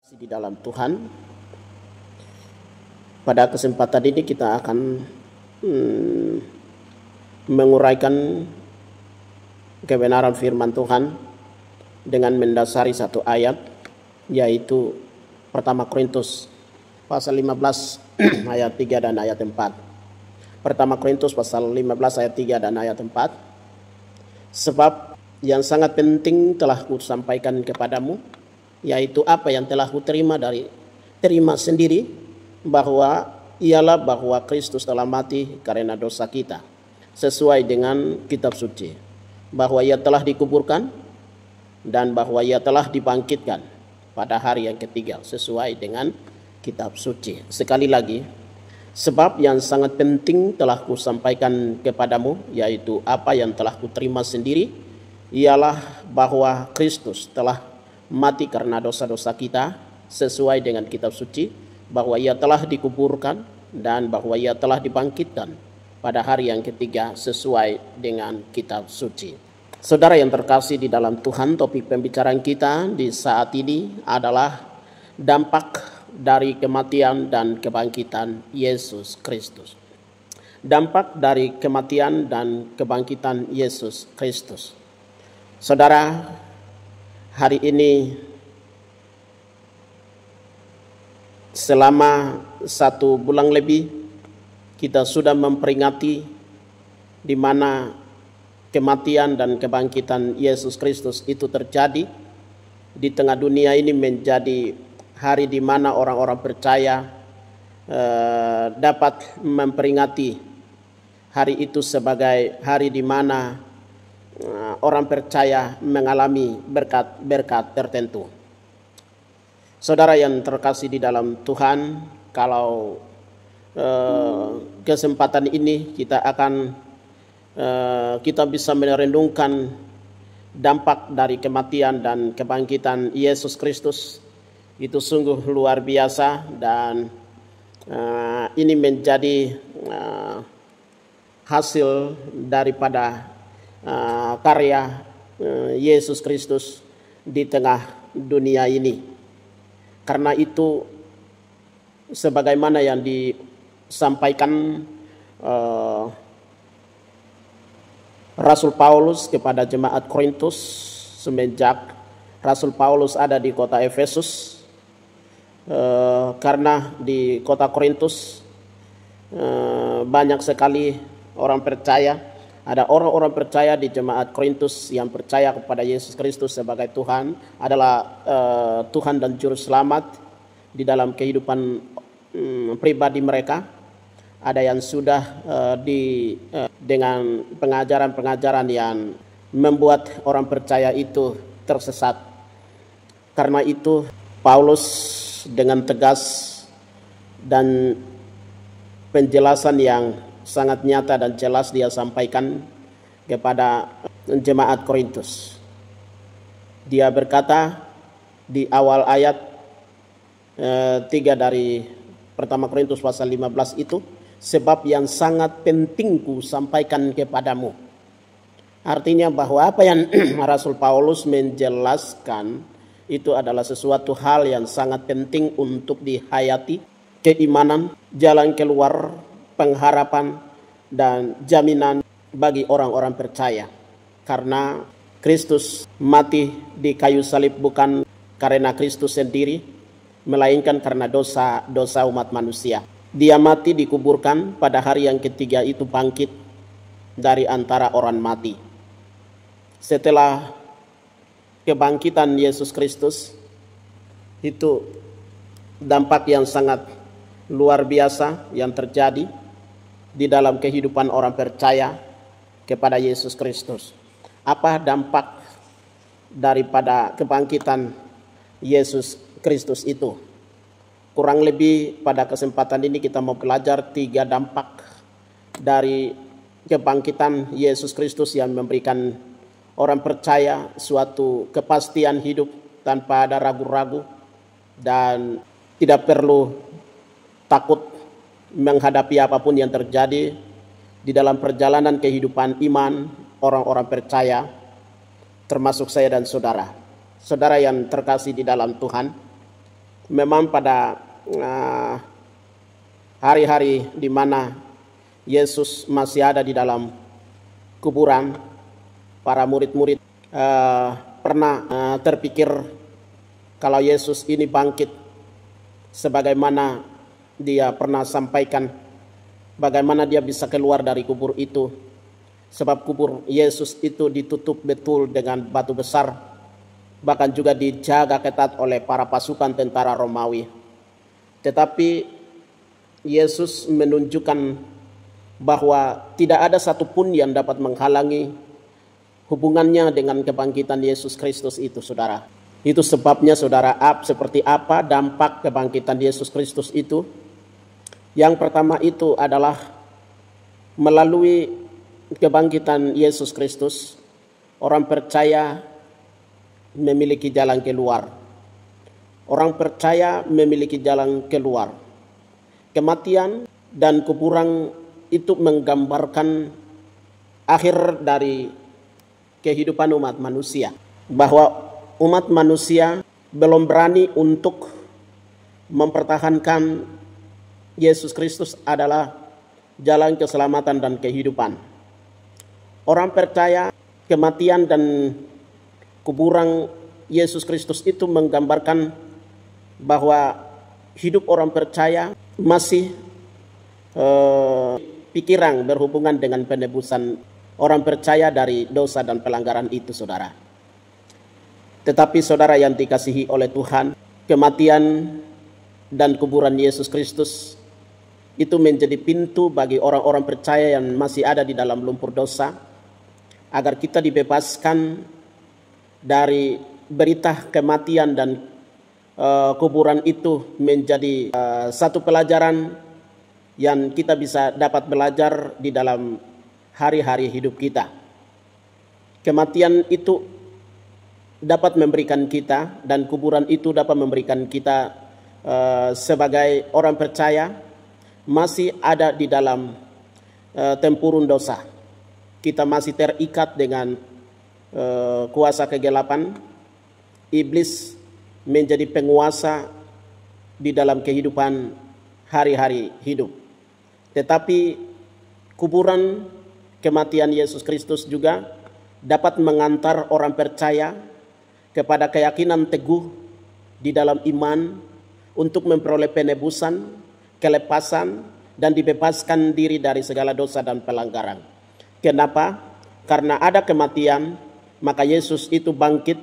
Di dalam Tuhan, pada kesempatan ini kita akan menguraikan kebenaran firman Tuhan dengan mendasari satu ayat, yaitu pertama Korintus pasal 15 ayat 3 dan ayat 4. Pertama Korintus pasal 15 ayat 3 dan ayat 4. Sebab yang sangat penting telah kusampaikan kepadamu, yaitu apa yang telah kuterima sendiri, bahwa Kristus telah mati karena dosa kita sesuai dengan kitab suci, bahwa ia telah dikuburkan dan bahwa ia telah dibangkitkan pada hari yang ketiga sesuai dengan kitab suci. Sekali lagi, sebab yang sangat penting telah kusampaikan kepadamu, yaitu apa yang telah kuterima sendiri, ialah bahwa Kristus telah mati karena dosa-dosa kita sesuai dengan kitab suci, bahwa ia telah dikuburkan dan bahwa ia telah dibangkitkan pada hari yang ketiga sesuai dengan kitab suci. Saudara yang terkasih di dalam Tuhan, topik pembicaraan kita di saat ini adalah dampak dari kematian dan kebangkitan Yesus Kristus. Dampak dari kematian dan kebangkitan Yesus Kristus. Saudara, hari ini selama 1 bulan lebih kita sudah memperingati di mana kematian dan kebangkitan Yesus Kristus itu terjadi di tengah dunia ini, menjadi hari di mana orang-orang percaya dapat memperingati hari itu sebagai hari di mana orang percaya mengalami berkat-berkat tertentu. Saudara yang terkasih di dalam Tuhan, kalau kesempatan ini kita bisa merenungkan dampak dari kematian dan kebangkitan Yesus Kristus, itu sungguh luar biasa, dan ini menjadi hasil daripada karya Yesus Kristus di tengah dunia ini. Karena itu, sebagaimana yang disampaikan Rasul Paulus kepada jemaat Korintus, semenjak Rasul Paulus ada di kota Efesus, karena di kota Korintus banyak sekali orang percaya. Ada orang-orang percaya di jemaat Korintus yang percaya kepada Yesus Kristus sebagai Tuhan, adalah Tuhan dan Juru Selamat di dalam kehidupan pribadi mereka. Ada yang sudah dengan pengajaran-pengajaran yang membuat orang percaya itu tersesat. Karena itu Paulus dengan tegas dan penjelasan yang sangat nyata dan jelas dia sampaikan kepada jemaat Korintus. Dia berkata di awal ayat 3 dari pertama Korintus pasal 15 itu, sebab yang sangat penting ku sampaikan kepadamu. Artinya bahwa apa yang Rasul Paulus menjelaskan itu adalah sesuatu hal yang sangat penting untuk dihayati, keimanan, jalan keluar, pengharapan dan jaminan bagi orang-orang percaya. Karena Kristus mati di kayu salib bukan karena Kristus sendiri, melainkan karena dosa umat manusia. Dia mati, dikuburkan, pada hari yang ketiga itu bangkit dari antara orang mati. Setelah kebangkitan Yesus Kristus, itu dampak yang sangat luar biasa yang terjadi di dalam kehidupan orang percaya kepada Yesus Kristus. Apa dampak daripada kebangkitan Yesus Kristus itu? Kurang lebih pada kesempatan ini kita mau belajar 3 dampak dari kebangkitan Yesus Kristus yang memberikan orang percaya suatu kepastian hidup tanpa ada ragu-ragu dan tidak perlu takut menghadapi apapun yang terjadi di dalam perjalanan kehidupan iman orang-orang percaya, termasuk saya dan saudara. Saudara yang terkasih di dalam Tuhan, Memang pada hari-hari di mana Yesus masih ada di dalam kuburan, para murid-murid pernah terpikir kalau Yesus ini bangkit sebagaimana dia pernah sampaikan, bagaimana dia bisa keluar dari kubur itu. Sebab kubur Yesus itu ditutup betul dengan batu besar, bahkan juga dijaga ketat oleh para pasukan tentara Romawi. Tetapi Yesus menunjukkan bahwa tidak ada satupun yang dapat menghalangi hubungannya dengan kebangkitan Yesus Kristus itu, saudara. Itu sebabnya, saudara, seperti apa dampak kebangkitan Yesus Kristus itu? Yang pertama itu adalah melalui kebangkitan Yesus Kristus, orang percaya memiliki jalan keluar. Orang percaya memiliki jalan keluar. Kematian dan kuburan itu menggambarkan akhir dari kehidupan umat manusia. Bahwa umat manusia belum berani untuk mempertahankan Yesus Kristus adalah jalan keselamatan dan kehidupan. Orang percaya kematian dan kuburan Yesus Kristus itu menggambarkan bahwa hidup orang percaya masih pikiran berhubungan dengan penebusan orang percaya dari dosa dan pelanggaran itu, saudara. Tetapi saudara yang dikasihi oleh Tuhan, kematian dan kuburan Yesus Kristus itu menjadi pintu bagi orang-orang percaya yang masih ada di dalam lumpur dosa, agar kita dibebaskan dari berita kematian dan kuburan itu menjadi satu pelajaran yang kita bisa dapat belajar di dalam hari-hari hidup kita. Kematian itu dapat memberikan kita, dan kuburan itu dapat memberikan kita sebagai orang percaya masih ada di dalam tempurung dosa. Kita masih terikat dengan kuasa kegelapan. Iblis menjadi penguasa di dalam kehidupan hari-hari hidup. Tetapi kuburan kematian Yesus Kristus juga dapat mengantar orang percaya kepada keyakinan teguh di dalam iman untuk memperoleh penebusan, kelepasan, dan dibebaskan diri dari segala dosa dan pelanggaran. Kenapa? Karena ada kematian, maka Yesus itu bangkit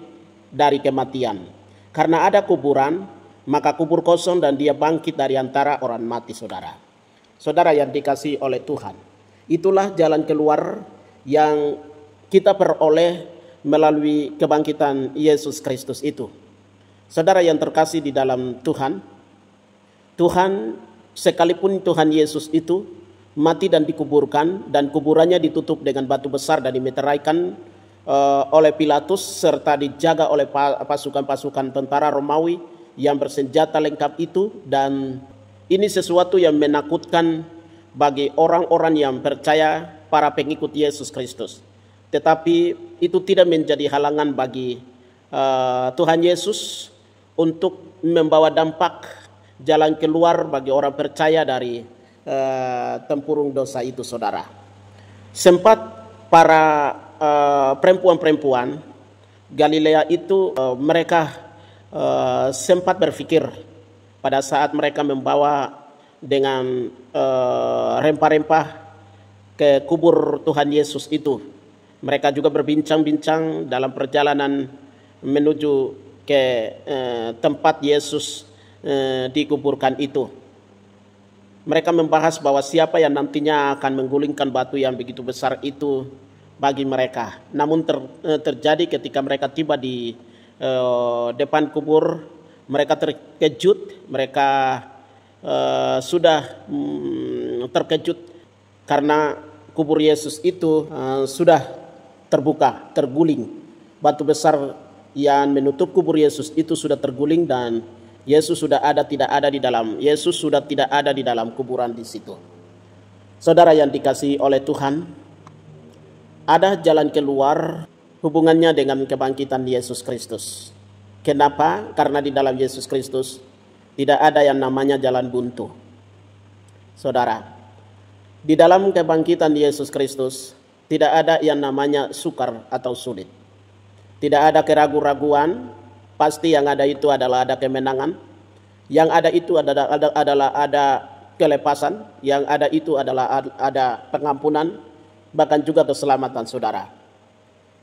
dari kematian. Karena ada kuburan, maka kubur kosong dan dia bangkit dari antara orang mati, saudara. Saudara yang dikasihi oleh Tuhan, itulah jalan keluar yang kita peroleh melalui kebangkitan Yesus Kristus itu. Saudara yang terkasih di dalam Tuhan, sekalipun Tuhan Yesus itu mati dan dikuburkan, dan kuburannya ditutup dengan batu besar dan dimeteraikan oleh Pilatus, serta dijaga oleh pasukan-pasukan tentara Romawi yang bersenjata lengkap itu. Dan ini sesuatu yang menakutkan bagi orang-orang yang percaya, para pengikut Yesus Kristus. Tetapi itu tidak menjadi halangan bagi Tuhan Yesus untuk membawa dampak jalan keluar bagi orang percaya dari tempurung dosa itu, saudara. Sempat para perempuan-perempuan Galilea itu mereka sempat berpikir pada saat mereka membawa dengan rempah-rempah ke kubur Tuhan Yesus itu. Mereka juga berbincang-bincang dalam perjalanan menuju ke tempat Yesus dikuburkan itu. Mereka membahas bahwa siapa yang nantinya akan menggulingkan batu yang begitu besar itu bagi mereka. Namun terjadi ketika mereka tiba di depan kubur, mereka terkejut. Mereka sudah terkejut karena kubur Yesus itu sudah terbuka, terguling. Batu besar yang menutup kubur Yesus itu sudah terguling, dan Yesus sudah tidak ada di dalam kuburan di situ. Saudara yang dikasihi oleh Tuhan, ada jalan keluar hubungannya dengan kebangkitan Yesus Kristus. Kenapa? Karena di dalam Yesus Kristus Tidak ada yang namanya jalan buntu. Saudara, di dalam kebangkitan Yesus Kristus tidak ada yang namanya sukar atau sulit. Tidak ada keraguan-raguan, pasti yang ada itu adalah ada kemenangan. Yang ada itu adalah ada kelepasan, yang ada itu adalah ada pengampunan, bahkan juga keselamatan saudara.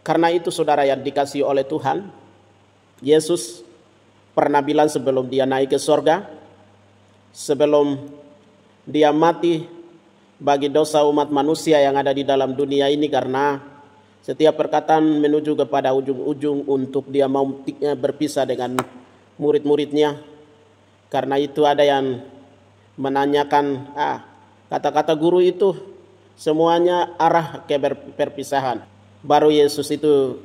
Karena itu saudara yang dikasihi oleh Tuhan, Yesus pernah bilang sebelum dia naik ke sorga, sebelum dia mati bagi dosa umat manusia yang ada di dalam dunia ini, karena setiap perkataan menuju kepada ujung-ujung untuk dia mau berpisah dengan murid-muridnya. Karena itu ada yang menanyakan, kata-kata guru itu semuanya arah ke perpisahan. Baru Yesus itu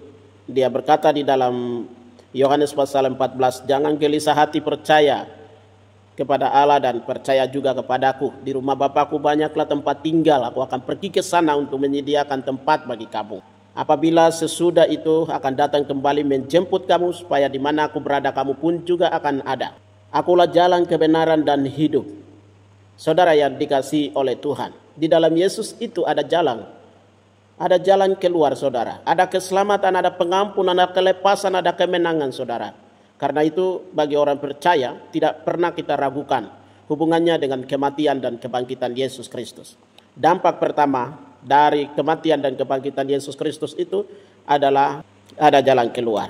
dia berkata di dalam Yohanes pasal 14, jangan gelisah hati, percaya kepada Allah dan percaya juga kepadaku. Di rumah Bapakku banyaklah tempat tinggal, aku akan pergi ke sana untuk menyediakan tempat bagi kamu. Apabila sesudah itu akan datang kembali menjemput kamu, supaya di mana aku berada kamu pun juga akan ada. Akulah jalan, kebenaran dan hidup. Saudara yang dikasihi oleh Tuhan, di dalam Yesus itu ada jalan. Ada jalan keluar saudara. Ada keselamatan, ada pengampunan, ada kelepasan, ada kemenangan saudara. Karena itu bagi orang percaya tidak pernah kita ragukan hubungannya dengan kematian dan kebangkitan Yesus Kristus. Dampak pertama dari kematian dan kebangkitan Yesus Kristus itu adalah ada jalan keluar.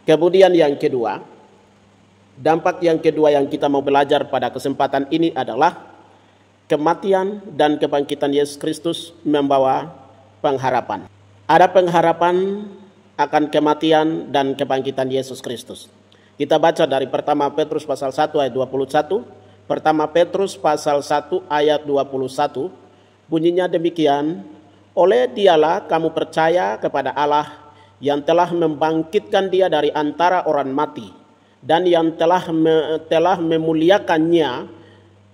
Kemudian yang kedua, dampak yang kedua yang kita mau belajar pada kesempatan ini adalah kematian dan kebangkitan Yesus Kristus membawa pengharapan. Ada pengharapan akan kematian dan kebangkitan Yesus Kristus. Kita baca dari pertama Petrus pasal 1 ayat 21. Pertama Petrus pasal 1 ayat 21. Bunyinya demikian, oleh dialah kamu percaya kepada Allah yang telah membangkitkan dia dari antara orang mati dan yang telah memuliakannya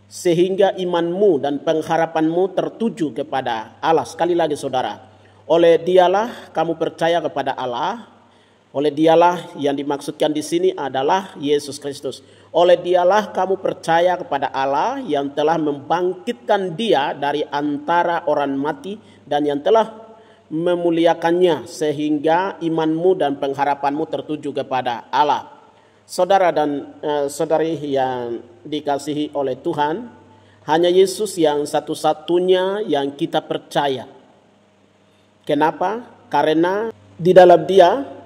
sehingga imanmu dan pengharapanmu tertuju kepada Allah. Sekali lagi saudara, oleh dialah kamu percaya kepada Allah. Oleh dialah yang dimaksudkan di sini adalah Yesus Kristus. Oleh dialah kamu percaya kepada Allah yang telah membangkitkan dia dari antara orang mati dan yang telah memuliakannya sehingga imanmu dan pengharapanmu tertuju kepada Allah. Saudara dan saudari yang dikasihi oleh Tuhan, hanya Yesus yang satu-satunya yang kita percaya. Kenapa? Karena di dalam dia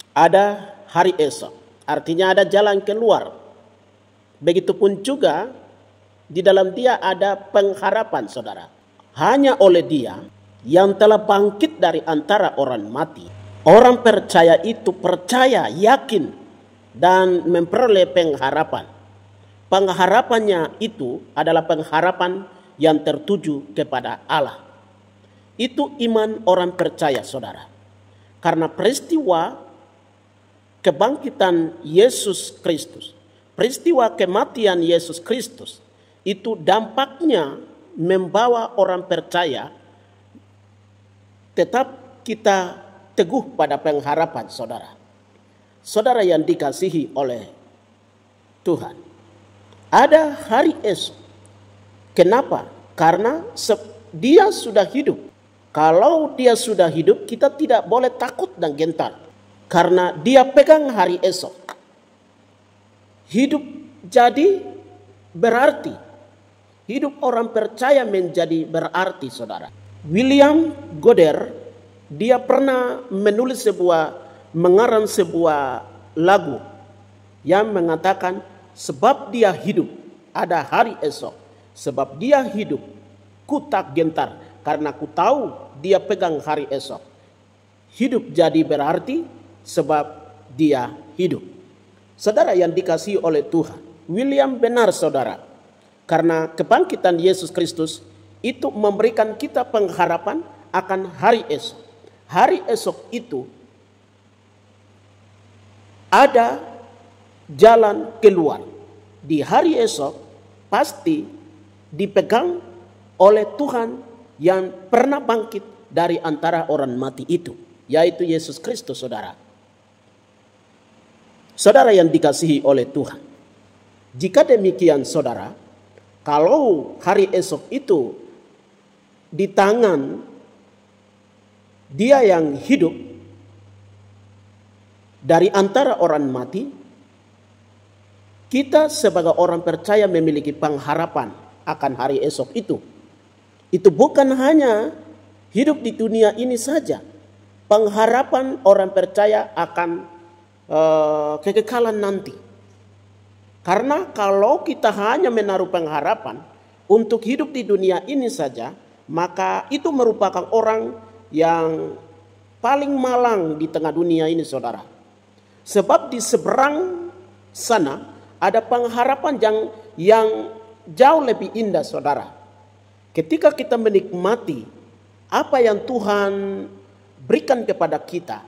ada hari esok. Artinya ada jalan keluar. Begitupun juga di dalam dia ada pengharapan saudara. Hanya oleh dia yang telah bangkit dari antara orang mati. Orang percaya itu percaya, yakin, dan memperoleh pengharapan. Pengharapannya itu adalah pengharapan yang tertuju kepada Allah. Itu iman orang percaya saudara. Karena peristiwa kebangkitan Yesus Kristus, peristiwa kematian Yesus Kristus, itu dampaknya membawa orang percaya tetap kita teguh pada pengharapan saudara. Saudara yang dikasihi oleh Tuhan, ada hari esok. Kenapa? Karena dia sudah hidup. Kalau dia sudah hidup, kita tidak boleh takut dan gentar. Karena dia pegang hari esok. Hidup jadi berarti. Hidup orang percaya menjadi berarti saudara. William Goder, dia pernah mengarang sebuah lagu yang mengatakan, sebab dia hidup ada hari esok. Sebab dia hidup ku tak gentar karena ku tahu dia pegang hari esok. Hidup jadi berarti sebab dia hidup. Saudara yang dikasihi oleh Tuhan, William benar saudara. Karena kebangkitan Yesus Kristus itu memberikan kita pengharapan akan hari esok. Hari esok itu ada jalan keluar. Di hari esok pasti dipegang oleh Tuhan yang pernah bangkit dari antara orang mati itu, yaitu Yesus Kristus saudara. Saudara yang dikasihi oleh Tuhan, Jika demikian saudara, kalau hari esok itu di tangan dia yang hidup dari antara orang mati, kita sebagai orang percaya memiliki pengharapan akan hari esok itu. Itu bukan hanya hidup di dunia ini saja. Pengharapan orang percaya akan kekekalan nanti. Karena kalau kita hanya menaruh pengharapan untuk hidup di dunia ini saja, maka itu merupakan orang yang paling malang di tengah dunia ini, saudara. Sebab di seberang sana ada pengharapan yang jauh lebih indah, saudara. Ketika kita menikmati apa yang Tuhan berikan kepada kita,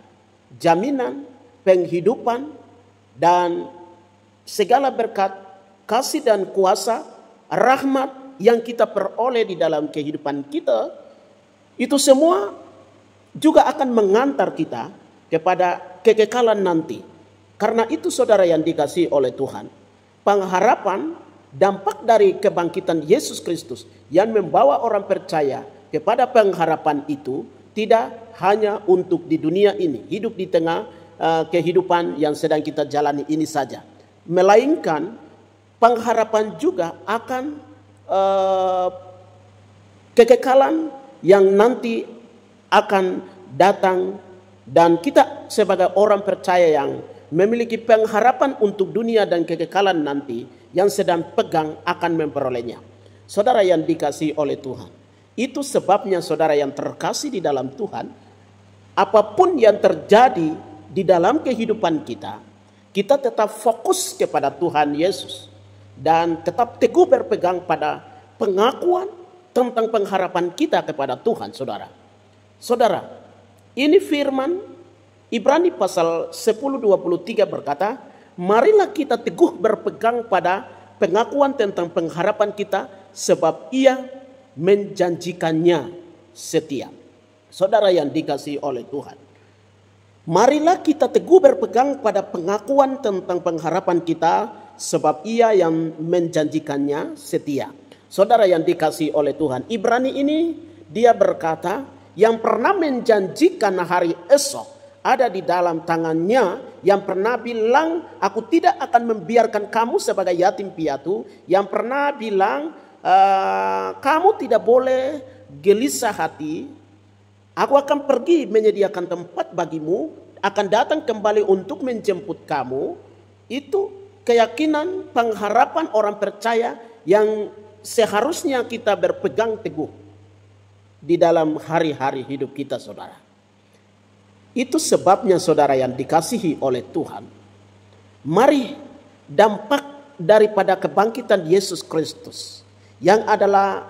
jaminan, penghidupan, dan segala berkat, kasih dan kuasa, rahmat yang kita peroleh di dalam kehidupan kita, itu semua juga akan mengantar kita kepada kekekalan nanti. Karena itu saudara yang dikasihi oleh Tuhan, pengharapan dampak dari kebangkitan Yesus Kristus yang membawa orang percaya kepada pengharapan itu tidak hanya untuk di dunia ini, hidup di tengah kehidupan yang sedang kita jalani ini saja, melainkan pengharapan juga akan kekekalan yang nanti akan datang, dan kita sebagai orang percaya yang memiliki pengharapan untuk dunia dan kekekalan nanti yang sedang pegang akan memperolehnya. Saudara yang dikasihi oleh Tuhan, itu sebabnya saudara yang terkasih di dalam Tuhan, apapun yang terjadi di dalam kehidupan kita, kita tetap fokus kepada Tuhan Yesus dan tetap teguh berpegang pada pengakuan tentang pengharapan kita kepada Tuhan, saudara. Saudara, ini firman Ibrani pasal 10:23 berkata, marilah kita teguh berpegang pada pengakuan tentang pengharapan kita, sebab Ia menjanjikannya setia. Saudara yang dikasihi oleh Tuhan, marilah kita teguh berpegang pada pengakuan tentang pengharapan kita, sebab Ia yang menjanjikannya setia. Saudara yang dikasihi oleh Tuhan, Ibrani ini dia berkata, yang pernah menjanjikan hari esok ada di dalam tangannya, yang pernah bilang aku tidak akan membiarkan kamu sebagai yatim piatu, yang pernah bilang kamu tidak boleh gelisah hati, aku akan pergi menyediakan tempat bagimu, akan datang kembali untuk menjemput kamu. Itu keyakinan, pengharapan orang percaya yang seharusnya kita berpegang teguh di dalam hari-hari hidup kita, saudara. Itu sebabnya saudara yang dikasihi oleh Tuhan, mari dampak daripada kebangkitan Yesus Kristus yang adalah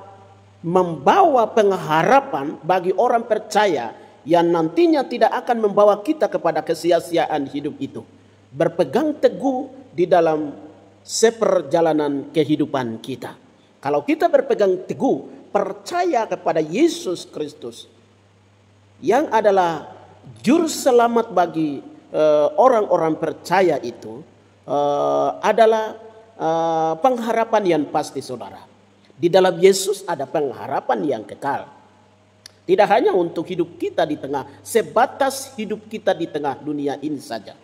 membawa pengharapan bagi orang percaya yang nantinya tidak akan membawa kita kepada kesia-siaan hidup itu. Berpegang teguh di dalam seperjalanan kehidupan kita. Kalau kita berpegang teguh, percaya kepada Yesus Kristus yang adalah juru selamat bagi orang-orang percaya, itu adalah pengharapan yang pasti, saudara. Di dalam Yesus ada pengharapan yang kekal. Tidak hanya untuk hidup kita di tengah, sebatas hidup kita di tengah dunia ini saja.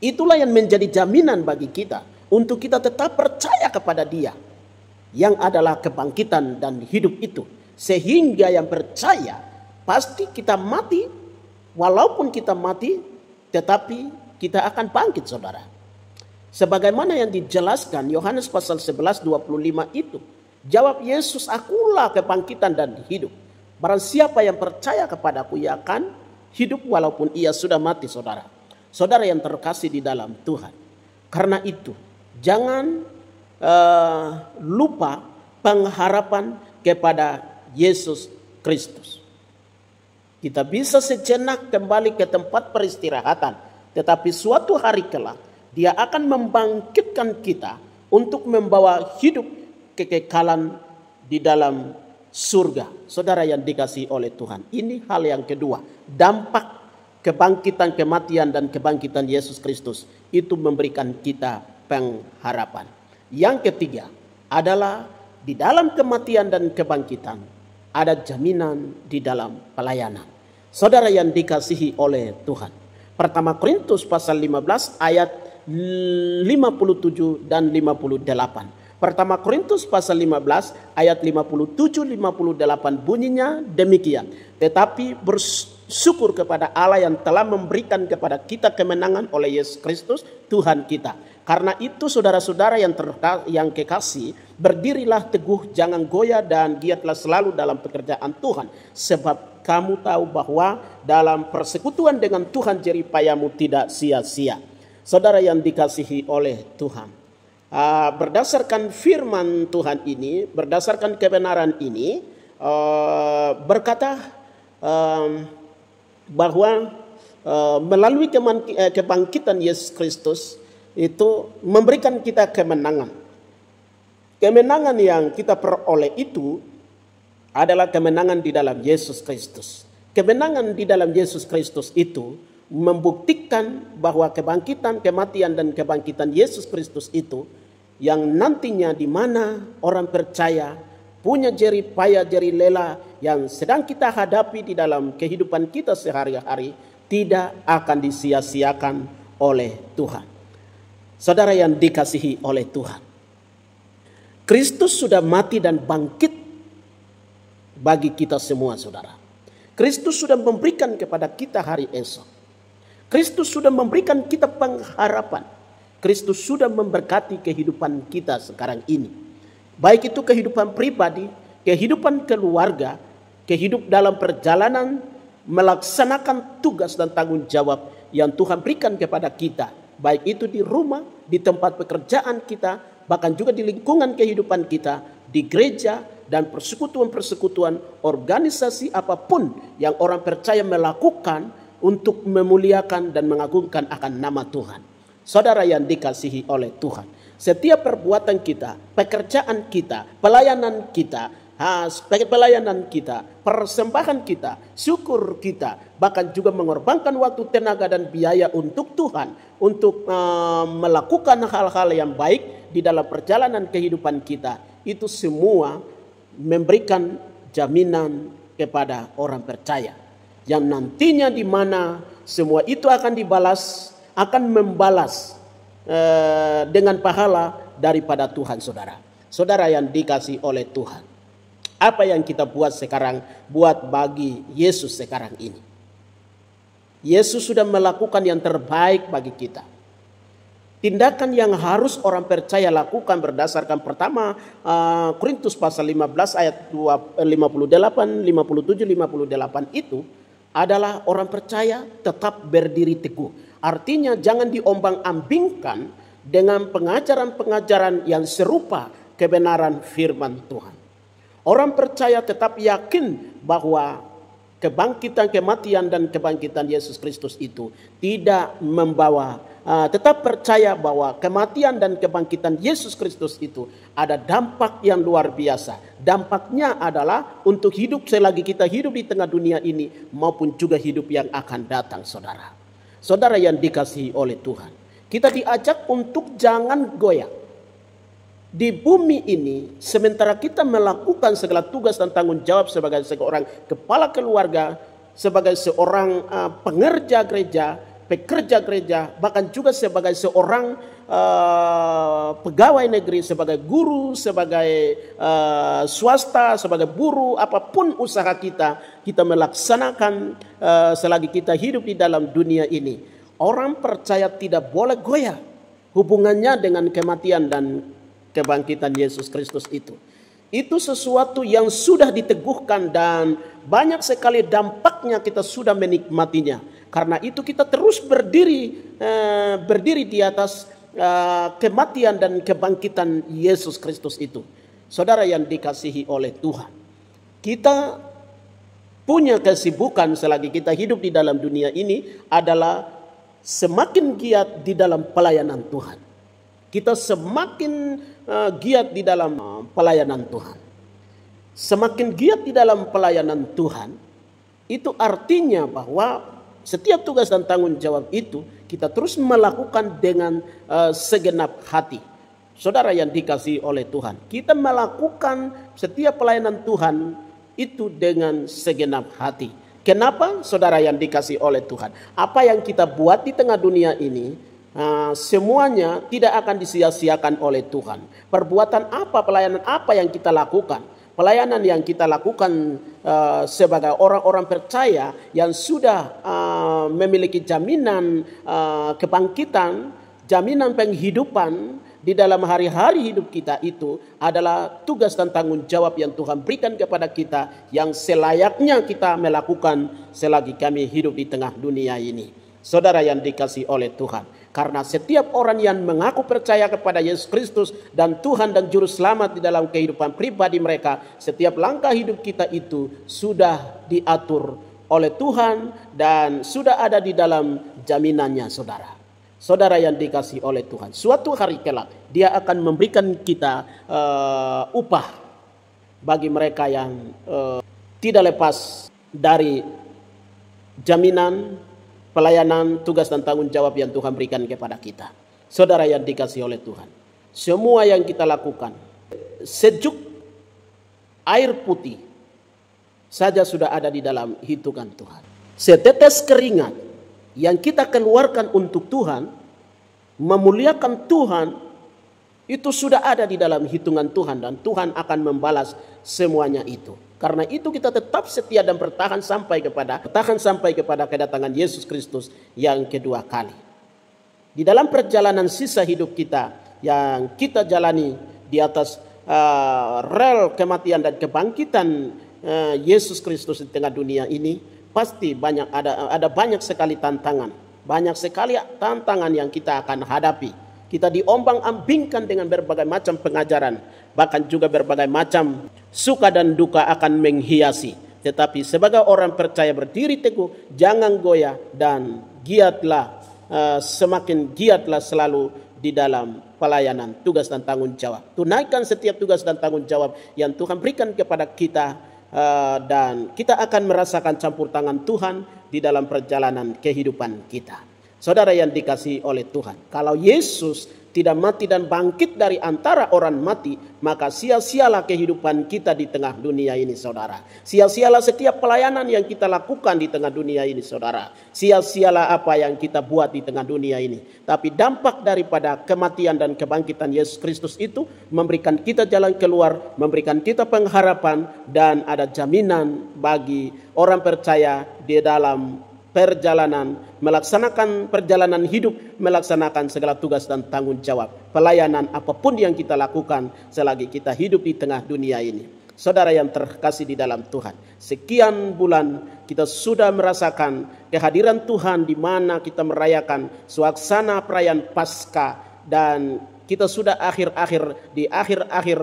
Itulah yang menjadi jaminan bagi kita untuk kita tetap percaya kepada Dia yang adalah kebangkitan dan hidup itu. Sehingga yang percaya pasti kita mati, walaupun kita mati tetapi kita akan bangkit, saudara. Sebagaimana yang dijelaskan Yohanes pasal 11:25 itu. Jawab Yesus, akulah kebangkitan dan hidup. Barang siapa yang percaya kepadaku, ia akan hidup walaupun ia sudah mati, saudara. Saudara yang terkasih di dalam Tuhan. Karena itu, jangan lupa pengharapan kepada Yesus Kristus. Kita bisa sejenak kembali ke tempat peristirahatan, tetapi suatu hari kelak Dia akan membangkitkan kita untuk membawa hidup kekekalan di dalam surga. Saudara yang dikasihi oleh Tuhan, ini hal yang kedua, dampak kebangkitan, kematian dan kebangkitan Yesus Kristus itu memberikan kita pengharapan. Yang ketiga adalah di dalam kematian dan kebangkitan ada jaminan di dalam pelayanan. Saudara yang dikasihi oleh Tuhan. Pertama Korintus pasal 15 ayat 57 dan 58. Pertama Korintus pasal 15 ayat 57-58 bunyinya demikian. Tetapi bersyukur kepada Allah yang telah memberikan kepada kita kemenangan oleh Yesus Kristus Tuhan kita. Karena itu saudara-saudara yang kekasih, berdirilah teguh, jangan goyah dan giatlah selalu dalam pekerjaan Tuhan. Sebab kamu tahu bahwa dalam persekutuan dengan Tuhan jerih payahmu tidak sia-sia. Saudara yang dikasihi oleh Tuhan. Berdasarkan firman Tuhan ini, berdasarkan kebenaran ini, berkata bahwa melalui kebangkitan Yesus Kristus itu memberikan kita kemenangan. Kemenangan yang kita peroleh itu adalah kemenangan di dalam Yesus Kristus. Kemenangan di dalam Yesus Kristus itu membuktikan bahwa kebangkitan, kematian dan kebangkitan Yesus Kristus itu yang nantinya di mana orang percaya punya jerih payah, jerih lelah yang sedang kita hadapi di dalam kehidupan kita sehari-hari tidak akan disia-siakan oleh Tuhan. Saudara yang dikasihi oleh Tuhan, Kristus sudah mati dan bangkit bagi kita semua, saudara. Kristus sudah memberikan kepada kita hari esok. Kristus sudah memberikan kita pengharapan. Kristus sudah memberkati kehidupan kita sekarang ini. Baik itu kehidupan pribadi, kehidupan keluarga, kehidupan dalam perjalanan melaksanakan tugas dan tanggung jawab yang Tuhan berikan kepada kita. Baik itu di rumah, di tempat pekerjaan kita, bahkan juga di lingkungan kehidupan kita, di gereja dan persekutuan-persekutuan, organisasi apapun yang orang percaya melakukan untuk memuliakan dan mengagungkan akan nama Tuhan. Saudara yang dikasihi oleh Tuhan, setiap perbuatan kita, pekerjaan kita, pelayanan kita, persembahan kita, syukur kita, bahkan juga mengorbankan waktu, tenaga dan biaya untuk Tuhan, untuk melakukan hal-hal yang baik di dalam perjalanan kehidupan kita, itu semua memberikan jaminan kepada orang percaya yang nantinya di mana semua itu akan dibalas, akan membalas dengan pahala daripada Tuhan, saudara. Saudara yang dikasih oleh Tuhan, apa yang kita buat sekarang, buat bagi Yesus sekarang ini. Yesus sudah melakukan yang terbaik bagi kita. Tindakan yang harus orang percaya lakukan berdasarkan pertama Korintus pasal 15 ayat 58, 57, 58 itu adalah orang percaya tetap berdiri teguh. Artinya jangan diombang-ambingkan dengan pengajaran-pengajaran yang serupa kebenaran firman Tuhan. Orang percaya tetap yakin bahwa kebangkitan, kematian dan kebangkitan Yesus Kristus itu tidak membawa, tetap percaya bahwa kematian dan kebangkitan Yesus Kristus itu ada dampak yang luar biasa. Dampaknya adalah untuk hidup selagi kita hidup di tengah dunia ini maupun juga hidup yang akan datang, saudara. Saudara yang dikasihi oleh Tuhan, kita diajak untuk jangan goyah. Di bumi ini, sementara kita melakukan segala tugas dan tanggung jawab sebagai seorang kepala keluarga, sebagai seorang pengerja gereja, pekerja gereja, bahkan juga sebagai seorang pegawai negeri, sebagai guru, sebagai swasta, sebagai buruh, apapun usaha kita melaksanakan selagi kita hidup di dalam dunia ini. Orang percaya tidak boleh goyah hubungannya dengan kematian dan kebangkitan Yesus Kristus itu. Itu sesuatu yang sudah diteguhkan dan banyak sekali dampaknya kita sudah menikmatinya. Karena itu kita terus berdiri di atas kematian dan kebangkitan Yesus Kristus itu. Saudara yang dikasihi oleh Tuhan, kita punya kesibukan selagi kita hidup di dalam dunia ini adalah semakin giat di dalam pelayanan Tuhan. Kita semakin giat di dalam pelayanan Tuhan. Semakin giat di dalam pelayanan Tuhan, itu artinya bahwa setiap tugas dan tanggung jawab itu kita terus melakukan dengan segenap hati. Saudara yang dikasihi oleh Tuhan, kita melakukan setiap pelayanan Tuhan itu dengan segenap hati. Kenapa? Saudara yang dikasihi oleh Tuhan, apa yang kita buat di tengah dunia ini, semuanya tidak akan disia-siakan oleh Tuhan. Perbuatan apa, pelayanan apa yang kita lakukan, pelayanan yang kita lakukan sebagai orang-orang percaya yang sudah memiliki jaminan kebangkitan, jaminan penghidupan di dalam hari-hari hidup kita, itu adalah tugas dan tanggung jawab yang Tuhan berikan kepada kita, yang selayaknya kita melakukan selagi kami hidup di tengah dunia ini. Saudara yang dikasihi oleh Tuhan, karena setiap orang yang mengaku percaya kepada Yesus Kristus dan Tuhan dan Juru Selamat di dalam kehidupan pribadi mereka, setiap langkah hidup kita itu sudah diatur oleh Tuhan dan sudah ada di dalam jaminannya, saudara. Saudara yang dikasihi oleh Tuhan, suatu hari kelak Dia akan memberikan kita upah bagi mereka yang tidak lepas dari jaminan, pelayanan, tugas dan tanggung jawab yang Tuhan berikan kepada kita. Saudara yang dikasihi oleh Tuhan, semua yang kita lakukan, sejuk air putih saja sudah ada di dalam hitungan Tuhan. Setetes keringat yang kita keluarkan untuk Tuhan, memuliakan Tuhan, itu sudah ada di dalam hitungan Tuhan, dan Tuhan akan membalas semuanya itu. Karena itu kita tetap setia dan bertahan sampai kepada kedatangan Yesus Kristus yang kedua kali. Di dalam perjalanan sisa hidup kita yang kita jalani di atas rel kematian dan kebangkitan Yesus Kristus di tengah dunia ini, pasti ada banyak sekali tantangan. Banyak sekali tantangan yang kita akan hadapi. Kita diombang-ambingkan dengan berbagai macam pengajaran. Bahkan juga berbagai macam suka dan duka akan menghiasi. Tetapi sebagai orang percaya berdiri teguh, jangan goyah, dan giatlah, semakin giatlah selalu di dalam pelayanan, tugas dan tanggung jawab. Tunaikan setiap tugas dan tanggung jawab yang Tuhan berikan kepada kita, dan kita akan merasakan campur tangan Tuhan di dalam perjalanan kehidupan kita. Saudara yang dikasihi oleh Tuhan, kalau Yesus tidak mati dan bangkit dari antara orang mati, maka sia-sialah kehidupan kita di tengah dunia ini, saudara. Sia-sialah setiap pelayanan yang kita lakukan di tengah dunia ini, saudara. Sia-sialah apa yang kita buat di tengah dunia ini. Tapi dampak daripada kematian dan kebangkitan Yesus Kristus itu memberikan kita jalan keluar, memberikan kita pengharapan, dan ada jaminan bagi orang percaya di dalam perjalanan, melaksanakan perjalanan hidup, melaksanakan segala tugas dan tanggung jawab, pelayanan apapun yang kita lakukan selagi kita hidup di tengah dunia ini. Saudara yang terkasih di dalam Tuhan, sekian bulan kita sudah merasakan kehadiran Tuhan di mana kita merayakan suasana perayaan Paskah, dan kita sudah di akhir-akhir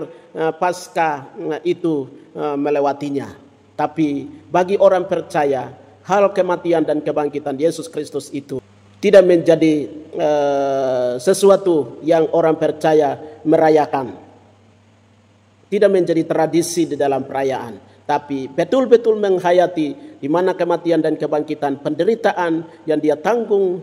Paskah itu melewatinya. Tapi bagi orang percaya, hal kematian dan kebangkitan Yesus Kristus itu tidak menjadi sesuatu yang orang percaya merayakan. Tidak menjadi tradisi di dalam perayaan, tapi betul-betul menghayati di mana kematian dan kebangkitan, penderitaan yang dia tanggung,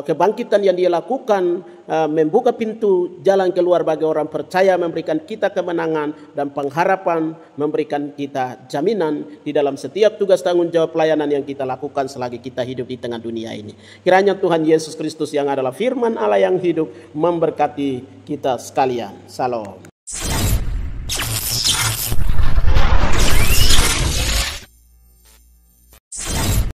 kebangkitan yang dia lakukan, membuka pintu jalan keluar bagi orang percaya, memberikan kita kemenangan dan pengharapan, memberikan kita jaminan di dalam setiap tugas tanggung jawab pelayanan yang kita lakukan selagi kita hidup di tengah dunia ini. Kiranya Tuhan Yesus Kristus yang adalah firman Allah yang hidup memberkati kita sekalian. Salam.